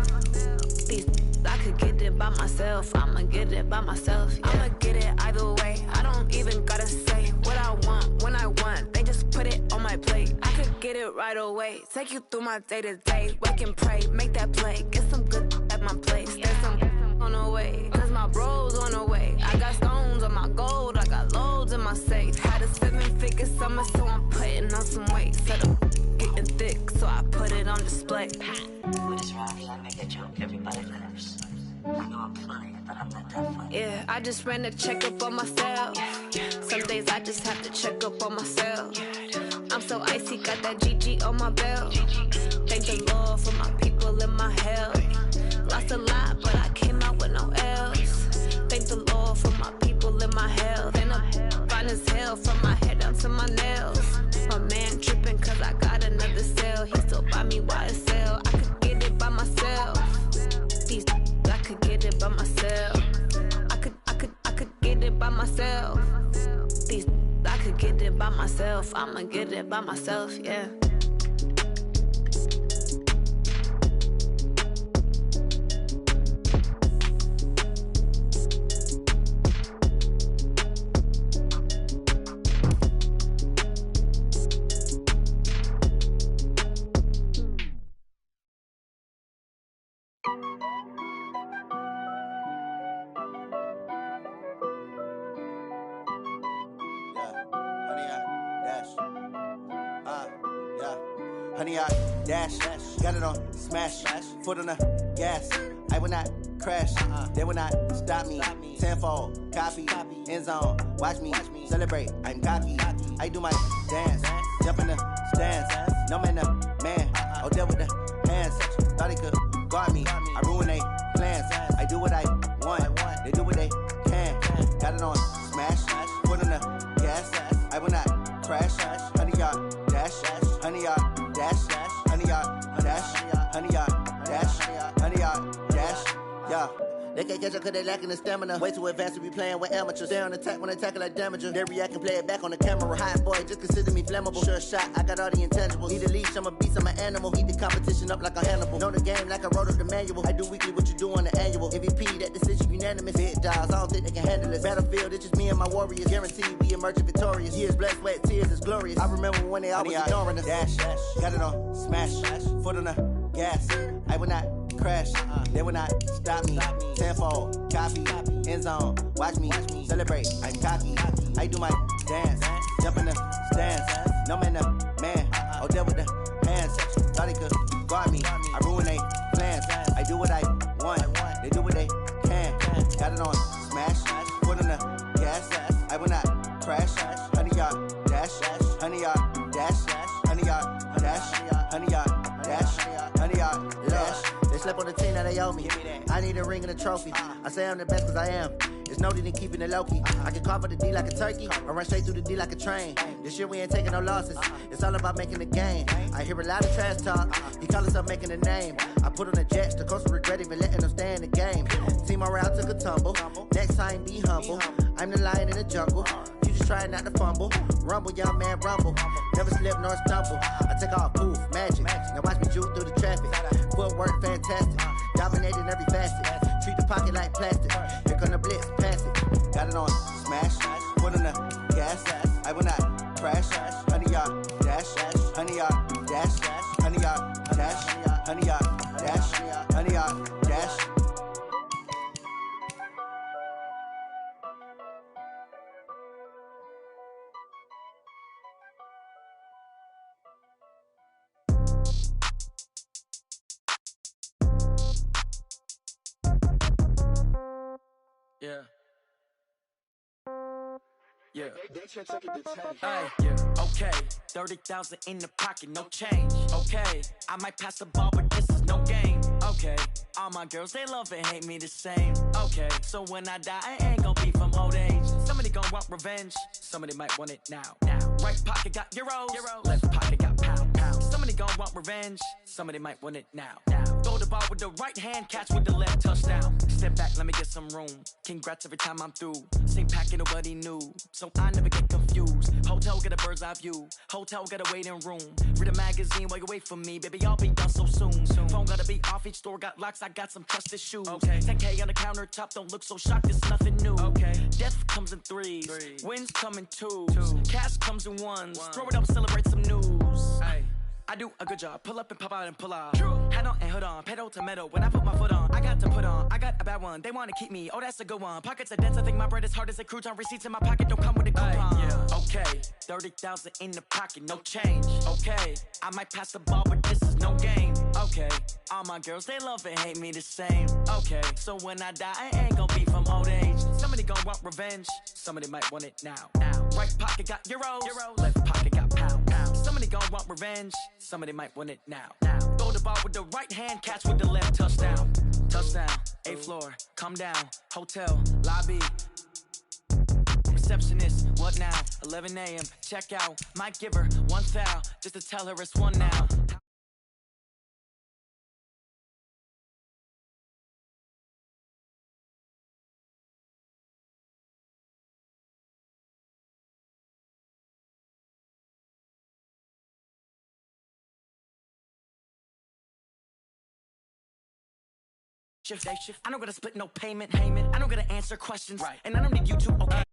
S6: These I could get it by myself. I'ma get it by myself. Yeah. I'ma get it either way. I don't even gotta say what I want when I want. They just put it on my plate. I could get it right away. Take you through my day to day. Wake and pray, make that play. Get some good at my place. There's some on the way. Cause my bro's on the way. I got stones on my gold. I got loads in my safe. Had a 7-figure summer, so I'm putting on some weight. Set up getting thick, so I put it on display.
S7: With this round, I make a joke, everybody laughs. I know I'm funny, but I'm not that funny.
S6: Yeah, I just ran a checkup on myself. Some days I just have to check up on myself. I'm so icy, got that GG on my belt. Thank the Lord for my people and my health. Lost a lot, but I came out with no L's. Thank the Lord for my people and my health. And I'm fine as hell, from my head down to my nails. My man tripping cause I got another sale. He still buy me YSL. I could get it by myself. These I could get it by myself. I could get it by myself. These I could get it by myself. I'ma get it by myself, yeah.
S8: Honey, I dash, got it on smash, foot on the gas. I will not crash, they will not stop me. Tenfold, copy, end zone, watch me celebrate. I'm cocky, I do my dance, jump in the stands. No man, man, oh, deal with the hands. Thought he could guard me, I ruin they plans. I do what I want, they do what they can. Got it on smash, foot on the gas. I will not crash, honey, y'all dash, honey, y'all dash, honey, y'all dash, honey, y'all dash, honey, y'all dash, yeah. They can't catch up cause they lacking the stamina. Way too advanced to be playing with amateurs. Stay on attack when I tackle like damager. They react and play it back on the camera. Hot boy, just consider me flammable. Sure shot, I got all the intangibles. Need a leash, I'm a beast, I'm an animal. Eat the competition up like a Hannibal. Know the game like I wrote up the manual. I do weekly what you do on the annual. MVP, that decision unanimous. Big dials, I don't think they can handle it. Battlefield, it's just me and my warriors. Guaranteed we emerging victorious. Years, blood, sweat, tears, it's glorious. I remember when they always ignoring us. Dash, got it on smash, foot on the gas. I will not crash, they will not stop me. Tenfold, copy, end zone, watch me celebrate. I'm cocky, I do my dance, jump in the stands. No man, man, oh, deal with the hands. Thought he could guard me, I ruin they plans. I do what I want, they do what they can. Got it on smash, foot on the gas. I will not crash, honey, y'all dash, honey, y'all dash, honey, y'all dash, honey, y'all dash, honey, y'all dash. They slept on the team that they owe me. I need a ring and a trophy. I say I'm the best cause I am. It's no need in keeping it low-key. I can carve up the D like a turkey or run straight through the D like a train. This year we ain't taking no losses. It's all about making the game. I hear a lot of trash talk. He call himself making a name. I put on the Jets. The coach will regret even letting them stay in the game. Team morale took a tumble. Next time be humble. I'm the lion in the jungle. You just trying not to fumble. Rumble, young man, rumble. Never slip nor stumble. I take off, poof, magic. Now watch me juke through the traffic. Footwork fantastic. Dominating every facet. Treat the pocket like plastic. Here come the blitz, pass it. Got it on smash. Foot on the gas. I will not crash. Honey, y'all dash. Honey, y'all dash. Honey, y'all dash. Honey, y'all dash. Honey, y'all dash.
S9: Yeah. Yeah. Hey, yeah. Okay. 30,000 in the pocket, no change. Okay. I might pass the ball, but this is no game. Okay. All my girls, they love and hate me the same. Okay. So when I die, I ain't gonna be from old age. Somebody gonna want revenge. Somebody might want it now. Right pocket got euros. Left pocket got pounds. Somebody gonna want revenge. Somebody might want it now. Throw the ball with the right hand, catch with the left, touchdown. Step back, let me get some room. Congrats every time I'm through. Same packet, nobody knew, so I never get confused. Hotel get a bird's eye view. Hotel got a waiting room. Read a magazine while you wait for me, baby. I'll be done so soon. Phone gotta be off. Each store got locks. I got some trusted shoes. Okay. 10K on the countertop. Don't look so shocked. It's nothing new. Okay. Death comes in threes. Wins come in twos. Cash comes in ones. Throw it up, celebrate some news. Ay. I do a good job. Pull up and pop out and pull off. Hat on and hood on. Pedal to metal. When I put my foot on, I got to put on. I got a bad one. They want to keep me. Oh, that's a good one. Pockets are dense. I think my bread is hard as a crouton. Receipts in my pocket don't come with a coupon. Yeah. Okay. 30,000 in the pocket. No change. Okay. I might pass the ball, but this is no game. Okay. All my girls, they love and hate me the same. Okay. So when I die, I ain't gonna be from old age. Somebody gonna want revenge. Somebody might want it now. Right pocket got euros. Left pocket got pounds. Somebody gonna want revenge. Somebody might want it now. Throw the ball with the right hand, catch with the left, touchdown. Touchdown, 8th floor, come down, hotel, lobby. receptionist. What now? 11 a.m. Check out. Might give her one foul just to tell her it's one now. I don't gotta split no payment. I don't gotta answer questions. Right. And I don't need you to, okay.